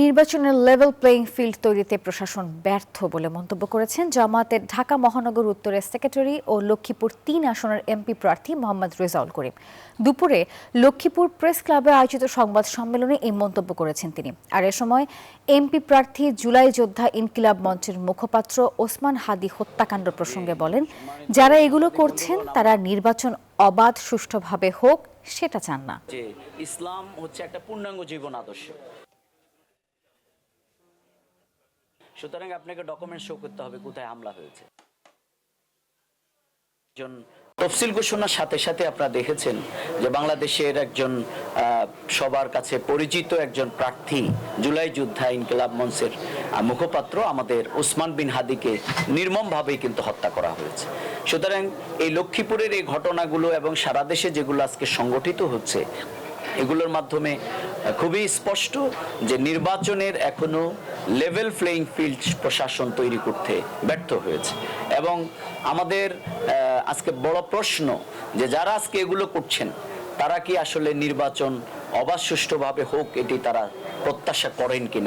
নির্বাচনের level playing field তৈরিতে প্রশাসন ব্যর্থ বলে মন্তব্য করেছেন জামায়াতের ঢাকা মহানগর উত্তরের সেক্রেটারি ও লক্ষ্মীপুর ৩ আসনের এমপি প্রার্থী মোহাম্মদ রেজাউল করিম। দুপুরে লক্ষ্মীপুর প্রেস ক্লাবে আয়োজিত সংবাদ সম্মেলনে এই মন্তব্য করেছেন তিনি। আর এ সময় এমপি প্রার্থী জুলাই যোদ্ধা ইনকিলাব মঞ্চের মুখপাত্র ওসমান হাদি হত্যাকাণ্ড প্রসঙ্গে বলেন, যারা এগুলো করছেন তারা নির্বাচন অবাধ সুষ্ঠুভাবে হোক সেটা চান না। ইসলাম হচ্ছে একটা পূর্ণাঙ্গ জীবন আদর্শ, সুতরাং আপনাকে ডকুমেন্ট শো করতে হবে কোথায় হামলা হয়েছে। তফসিল ঘোষণার সাথে সাথে আপনারা দেখেছেন যে বাংলাদেশের একজন সবার কাছে পরিচিত একজন প্রার্থী জুলাই যোদ্ধা ইনকিলাব মঞ্চের মুখপাত্র আমাদের ওসমান বিন হাদিকে নির্মমভাবেই কিন্তু হত্যা করা হয়েছে। সুতরাং এই লক্ষ্মীপুরের এই ঘটনাগুলো এবং সারা দেশে যেগুলো আজকে সংগঠিত হচ্ছে, এগুলোর মাধ্যমে খুবই স্পষ্ট যে নির্বাচনের এখনো লেভেল প্লেইং ফিল্ড প্রশাসন তৈরি করতে ব্যর্থ হয়েছে। এবং আমাদের আজকে বড় প্রশ্ন যে যারা আজকে এগুলো করছেন তারা কি আসলে নির্বাচন অবাধ সুষ্ঠুভাবে হোক এটি তারা প্রত্যাশা করেন কিনা।